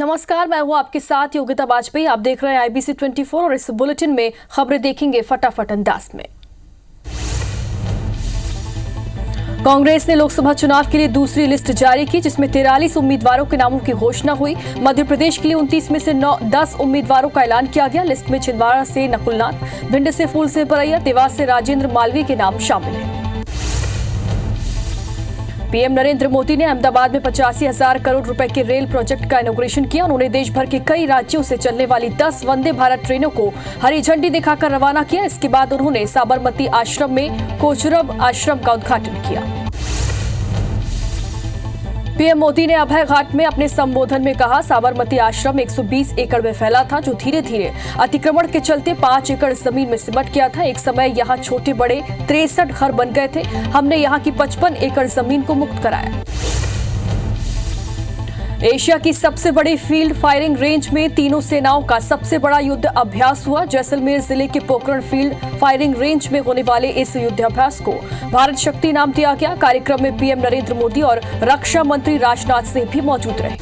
नमस्कार, मैं हूं आपके साथ योगिता वाजपेयी। आप देख रहे हैं IBC 24 और इस बुलेटिन में खबरें देखेंगे फटाफट अंदाज में। कांग्रेस ने लोकसभा चुनाव के लिए दूसरी लिस्ट जारी की, जिसमें 43 उम्मीदवारों के नामों की घोषणा हुई। मध्य प्रदेश के लिए 29 में से 10 उम्मीदवारों का ऐलान किया गया। लिस्ट में छिंदवाड़ा से नकुलनाथ, भिंड से फूल सिंह परैया, देवास से राजेंद्र मालवीय के नाम शामिल हैं। पीएम नरेंद्र मोदी ने अहमदाबाद में 85,000 करोड़ रुपए के रेल प्रोजेक्ट का इनॉग्रेशन किया। उन्होंने देश भर के कई राज्यों से चलने वाली 10 वंदे भारत ट्रेनों को हरी झंडी दिखाकर रवाना किया। इसके बाद उन्होंने साबरमती आश्रम में कोचरब आश्रम का उद्घाटन किया। पीएम मोदी ने अभय घाट में अपने संबोधन में कहा, साबरमती आश्रम 120 एकड़ में फैला था, जो धीरे धीरे अतिक्रमण के चलते 5 एकड़ जमीन में सिमट गया था। एक समय यहाँ छोटे बड़े 63 घर बन गए थे। हमने यहाँ की 55 एकड़ जमीन को मुक्त कराया। एशिया की सबसे बड़ी फील्ड फायरिंग रेंज में तीनों सेनाओं का सबसे बड़ा युद्ध अभ्यास हुआ। जैसलमेर जिले के पोखरण फील्ड फायरिंग रेंज में होने वाले इस युद्धाभ्यास को भारत शक्ति नाम दिया गया। कार्यक्रम में पीएम नरेंद्र मोदी और रक्षा मंत्री राजनाथ सिंह भी मौजूद रहे।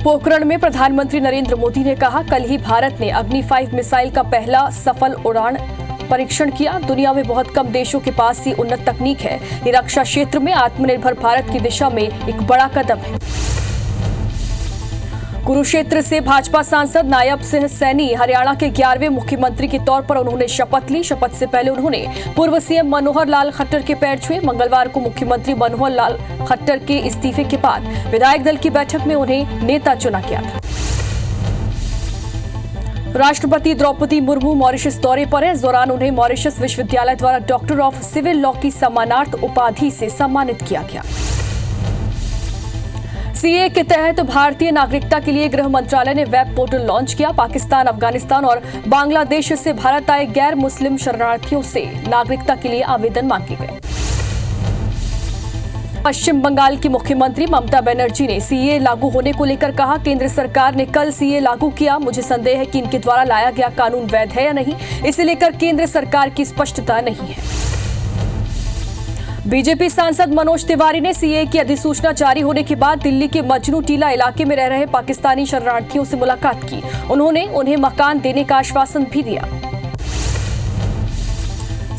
पोखरण में प्रधानमंत्री नरेंद्र मोदी ने कहा, कल ही भारत ने अग्नि 5 मिसाइल का पहला सफल उड़ान परीक्षण किया। दुनिया में बहुत कम देशों के पास ये उन्नत तकनीक है। ये रक्षा क्षेत्र में आत्मनिर्भर भारत की दिशा में एक बड़ा कदम है। कुरुक्षेत्र से भाजपा सांसद नायब सिंह सैनी हरियाणा के 11वें मुख्यमंत्री के तौर पर उन्होंने शपथ ली। शपथ से पहले उन्होंने पूर्व सीएम मनोहर लाल खट्टर के पैर छुए। मंगलवार को मुख्यमंत्री मनोहर लाल खट्टर के इस्तीफे के बाद विधायक दल की बैठक में उन्हें नेता चुना गया था। राष्ट्रपति द्रौपदी मुर्मू मॉरिशस दौरे पर हैं। इस दौरान उन्हें मॉरिशस विश्वविद्यालय द्वारा डॉक्टर ऑफ सिविल लॉ की सम्मानार्थ उपाधि से सम्मानित किया गया। सीए के तहत भारतीय नागरिकता के लिए गृह मंत्रालय ने वेब पोर्टल लॉन्च किया। पाकिस्तान, अफगानिस्तान और बांग्लादेश से भारत आए गैर मुस्लिम शरणार्थियों से नागरिकता के लिए आवेदन मांगे गए। पश्चिम बंगाल की मुख्यमंत्री ममता बनर्जी ने सीए लागू होने को लेकर कहा, केंद्र सरकार ने कल सीए लागू किया। मुझे संदेह है कि इनके द्वारा लाया गया कानून वैध है या नहीं, इसे लेकर केंद्र सरकार की स्पष्टता नहीं है। बीजेपी सांसद मनोज तिवारी ने सीए की अधिसूचना जारी होने के बाद दिल्ली के मजनू टीला इलाके में रह रहे पाकिस्तानी शरणार्थियों से मुलाकात की। उन्होंने उन्हें मकान देने का आश्वासन भी दिया।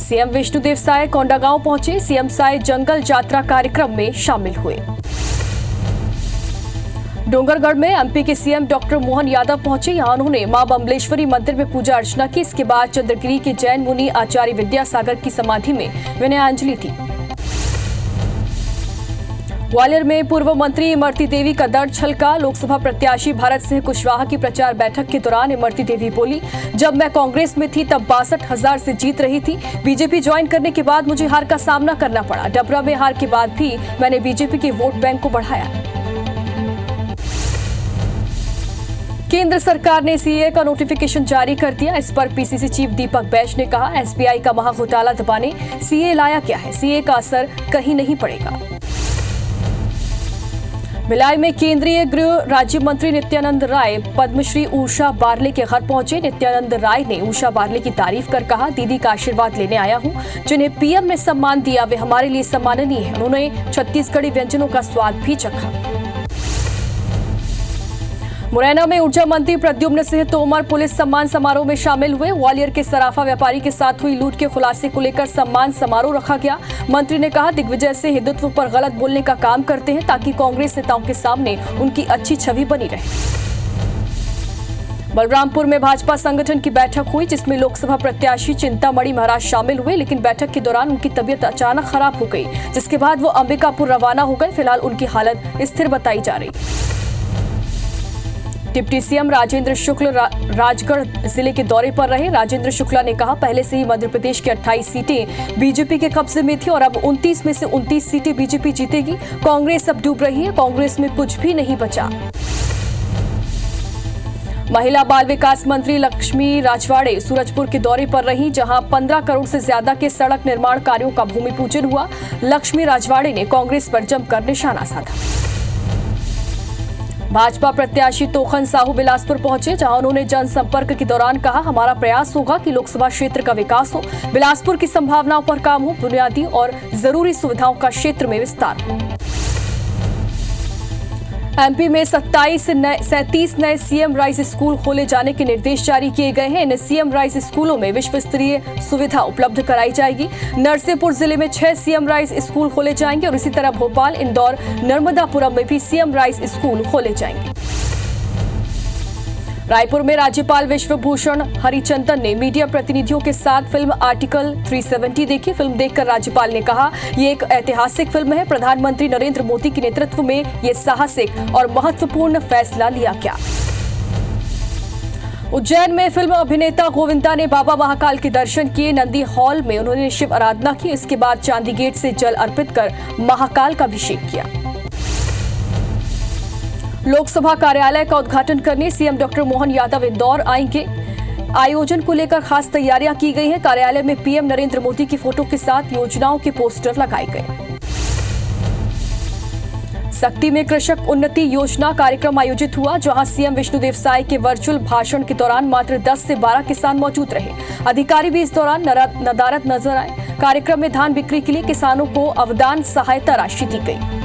सीएम विष्णुदेव साय कोंडागांव पहुंचे। सीएम साय जंगल यात्रा कार्यक्रम में शामिल हुए। डोंगरगढ़ में एमपी के सीएम डॉक्टर मोहन यादव पहुंचे। यहां उन्होंने मां बमलेश्वरी मंदिर में पूजा अर्चना की। इसके बाद चंद्रगिरी के जैन मुनि आचार्य विद्यासागर की समाधि में विनयांजलि थी। ग्वालियर में पूर्व मंत्री इमरती देवी का दर्द छलका। लोकसभा प्रत्याशी भारत सिंह कुशवाहा की प्रचार बैठक के दौरान इमरती देवी बोली, जब मैं कांग्रेस में थी तब 62,000 से जीत रही थी। बीजेपी ज्वाइन करने के बाद मुझे हार का सामना करना पड़ा। डबरा में हार के बाद भी मैंने बीजेपी के वोट बैंक को बढ़ाया। केंद्र सरकार ने सीए का नोटिफिकेशन जारी कर दिया। इस पर पीसीसी चीफ दीपक बैज ने कहा, एसबीआई का महाघोटाला दबाने सीए लाया क्या है, सीए का असर कहीं नहीं पड़ेगा। भिलाई में केंद्रीय गृह राज्य मंत्री नित्यानंद राय पद्मश्री उषा बारले के घर पहुंचे। नित्यानंद राय ने उषा बारले की तारीफ कर कहा, दीदी का आशीर्वाद लेने आया हूं। जिन्हें पीएम ने सम्मान दिया वे हमारे लिए सम्माननीय है। उन्होंने छत्तीसगढ़ी व्यंजनों का स्वाद भी चखा। मुरैना में ऊर्जा मंत्री प्रद्युम्न सिंह तोमर पुलिस सम्मान समारोह में शामिल हुए। ग्वालियर के सराफा व्यापारी के साथ हुई लूट के खुलासे को लेकर सम्मान समारोह रखा गया। मंत्री ने कहा, दिग्विजय सिंह हिंदुत्व पर गलत बोलने का काम करते हैं ताकि कांग्रेस नेताओं के सामने उनकी अच्छी छवि बनी रहे। बलरामपुर में भाजपा संगठन की बैठक हुई, जिसमें लोकसभा प्रत्याशी चिंतामणि महाराज शामिल हुए, लेकिन बैठक के दौरान उनकी तबीयत अचानक खराब हो गई, जिसके बाद वो अंबिकापुर रवाना हो गए। फिलहाल उनकी हालत स्थिर बताई जा रही। डिप्टी सीएम राजेंद्र शुक्ल राजगढ़ जिले के दौरे पर रहे। राजेंद्र शुक्ला ने कहा, पहले से ही मध्य प्रदेश की 28 सीटें बीजेपी के कब्जे में थी और अब 29 में से 29 सीटें बीजेपी जीतेगी। कांग्रेस अब डूब रही है, कांग्रेस में कुछ भी नहीं बचा। महिला बाल विकास मंत्री लक्ष्मी राजवाड़े सूरजपुर के दौरे पर रही, जहां 15 करोड़ से ज्यादा के सड़क निर्माण कार्यों का भूमि पूजन हुआ। लक्ष्मी राजवाड़े ने कांग्रेस पर जमकर निशाना साधा। भाजपा प्रत्याशी तोखन साहू बिलासपुर पहुंचे, जहां उन्होंने जनसंपर्क के दौरान कहा, हमारा प्रयास होगा कि लोकसभा क्षेत्र का विकास हो, बिलासपुर की संभावनाओं पर काम हो, बुनियादी और जरूरी सुविधाओं का क्षेत्र में विस्तार हो। एमपी में 37 नए सीएम राइज स्कूल खोले जाने के निर्देश जारी किए गए हैं। इन सीएम राइज स्कूलों में विश्व स्तरीय सुविधा उपलब्ध कराई जाएगी। नरसिंहपुर जिले में 6 सीएम राइज स्कूल खोले जाएंगे और इसी तरह भोपाल, इंदौर, नर्मदापुरम में भी सीएम राइज स्कूल खोले जाएंगे। रायपुर में राज्यपाल विश्वभूषण हरिचंदन ने मीडिया प्रतिनिधियों के साथ फिल्म आर्टिकल 370 देखी। फिल्म देखकर राज्यपाल ने कहा, ये एक ऐतिहासिक फिल्म है। प्रधानमंत्री नरेंद्र मोदी के नेतृत्व में ये साहसिक और महत्वपूर्ण फैसला लिया गया। उज्जैन में फिल्म अभिनेता गोविंदा ने बाबा महाकाल के दर्शन किए। नंदी हॉल में उन्होंने शिव आराधना की। इसके बाद चांदी गेट से जल अर्पित कर महाकाल का अभिषेक किया। लोकसभा कार्यालय का उद्घाटन करने सीएम डॉक्टर मोहन यादव इंदौर आएंगे। आयोजन को लेकर खास तैयारियां की गई हैं। कार्यालय में पीएम नरेंद्र मोदी की फोटो के साथ योजनाओं के पोस्टर लगाए गए। सक्ती में कृषक उन्नति योजना कार्यक्रम आयोजित हुआ, जहां सीएम विष्णुदेव साय के वर्चुअल भाषण के दौरान मात्र 10 से 12 किसान मौजूद रहे। अधिकारी भी इस दौरान नदारद नजर आए। कार्यक्रम में धान बिक्री के लिए किसानों को अवदान सहायता राशि दी गई।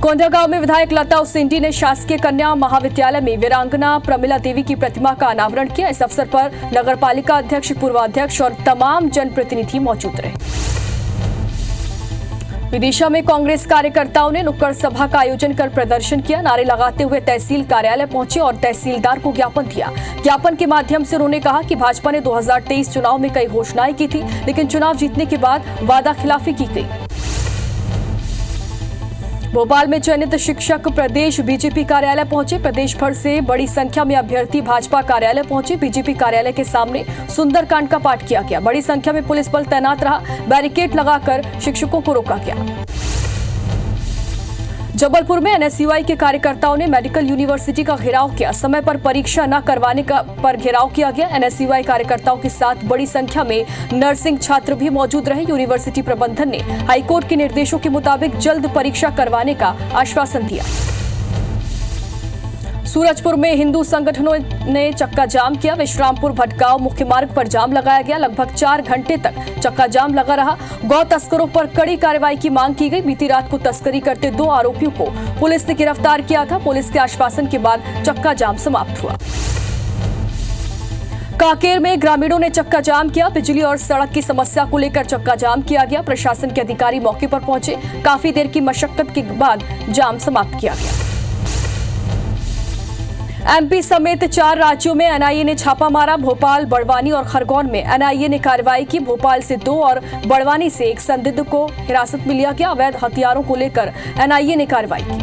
कोंडागांव में विधायक लता उसेंडी ने शासकीय कन्या महाविद्यालय में वीरांगना प्रमिला देवी की प्रतिमा का अनावरण किया। इस अवसर पर नगरपालिका अध्यक्ष, पूर्वाध्यक्ष और तमाम जनप्रतिनिधि मौजूद रहे। विदिशा में कांग्रेस कार्यकर्ताओं ने नुक्कड़ सभा का आयोजन कर प्रदर्शन किया। नारे लगाते हुए तहसील कार्यालय पहुंचे और तहसीलदार को ज्ञापन दिया। ज्ञापन के माध्यम से उन्होंने कहा कि भाजपा ने 2023 चुनाव में कई घोषणाएं की थी, लेकिन चुनाव जीतने के बाद वादा खिलाफी की गई। भोपाल में चयनित शिक्षक प्रदेश बीजेपी कार्यालय पहुंचे। प्रदेश भर से बड़ी संख्या में अभ्यर्थी भाजपा कार्यालय पहुंचे। बीजेपी कार्यालय के सामने सुंदरकांड का पाठ किया गया। बड़ी संख्या में पुलिस बल तैनात रहा। बैरिकेड लगाकर शिक्षकों को रोका गया। जबलपुर में एनएसयूआई के कार्यकर्ताओं ने मेडिकल यूनिवर्सिटी का घेराव किया। समय पर परीक्षा न करवाने पर घेराव किया गया। एनएसयूआई कार्यकर्ताओं के साथ बड़ी संख्या में नर्सिंग छात्र भी मौजूद रहे। यूनिवर्सिटी प्रबंधन ने हाईकोर्ट के निर्देशों के मुताबिक जल्द परीक्षा करवाने का आश्वासन दिया। सूरजपुर में हिंदू संगठनों ने चक्का जाम किया। विश्रामपुर भटगांव मुख्य मार्ग पर जाम लगाया गया। लगभग 4 घंटे तक चक्का जाम लगा रहा। गौ तस्करों पर कड़ी कार्रवाई की मांग की गई। बीती रात को तस्करी करते 2 आरोपियों को पुलिस ने गिरफ्तार किया था। पुलिस के आश्वासन के बाद चक्का जाम समाप्त हुआ। कांकेर में ग्रामीणों ने चक्का जाम किया। बिजली और सड़क की समस्या को लेकर चक्का जाम किया गया। प्रशासन के अधिकारी मौके पर पहुंचे। काफी देर की मशक्कत के बाद जाम समाप्त किया गया। एमपी समेत 4 राज्यों में एनआईए ने छापा मारा। भोपाल, बड़वानी और खरगोन में एनआईए ने कार्रवाई की। भोपाल से 2 और बड़वानी से 1 संदिग्ध को हिरासत में लिया गया। अवैध हथियारों को लेकर एनआईए ने कार्रवाई की।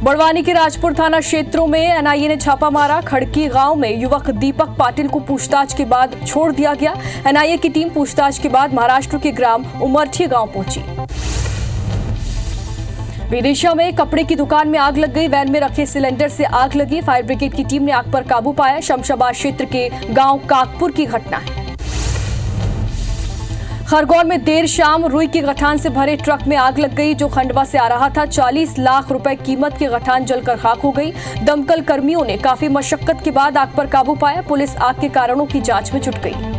बड़वानी के राजपुर थाना क्षेत्रों में एनआईए ने छापा मारा। खड़की गांव में युवक दीपक पाटिल को पूछताछ के बाद छोड़ दिया गया। एनआईए की टीम पूछताछ के बाद महाराष्ट्र के ग्राम उमरठी गांव पहुंची। विदिशा में कपड़े की दुकान में आग लग गई। वैन में रखे सिलेंडर से आग लगी। फायर ब्रिगेड की टीम ने आग पर काबू पाया। शमशाबाद क्षेत्र के गांव काकपुर की घटना है। खरगोन में देर शाम रुई की गठान से भरे ट्रक में आग लग गई, जो खंडवा से आ रहा था। 40 लाख रुपए कीमत की गठान जलकर खाक हो गई। दमकल कर्मियों ने काफी मशक्कत के बाद आग पर काबू पाया। पुलिस आग के कारणों की जांच में जुट गई।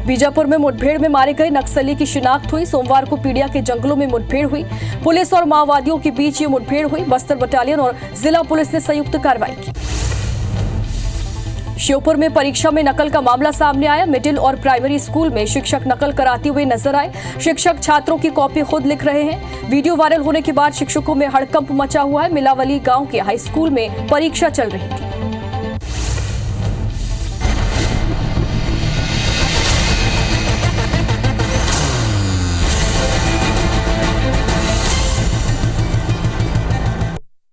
बीजापुर में मुठभेड़ में मारे गए नक्सली की शिनाख्त हुई। सोमवार को पीडिया के जंगलों में मुठभेड़ हुई। पुलिस और माओवादियों के बीच ये मुठभेड़ हुई। बस्तर बटालियन और जिला पुलिस ने संयुक्त कार्रवाई की। श्योपुर में परीक्षा में नकल का मामला सामने आया। मिडिल और प्राइमरी स्कूल में शिक्षक नकल कराते हुए नजर आए। शिक्षक छात्रों की कॉपी खुद लिख रहे हैं। वीडियो वायरल होने के बाद शिक्षकों में हड़कंप मचा हुआ है। मिलावली गांव के हाई स्कूल में परीक्षा चल रही थी।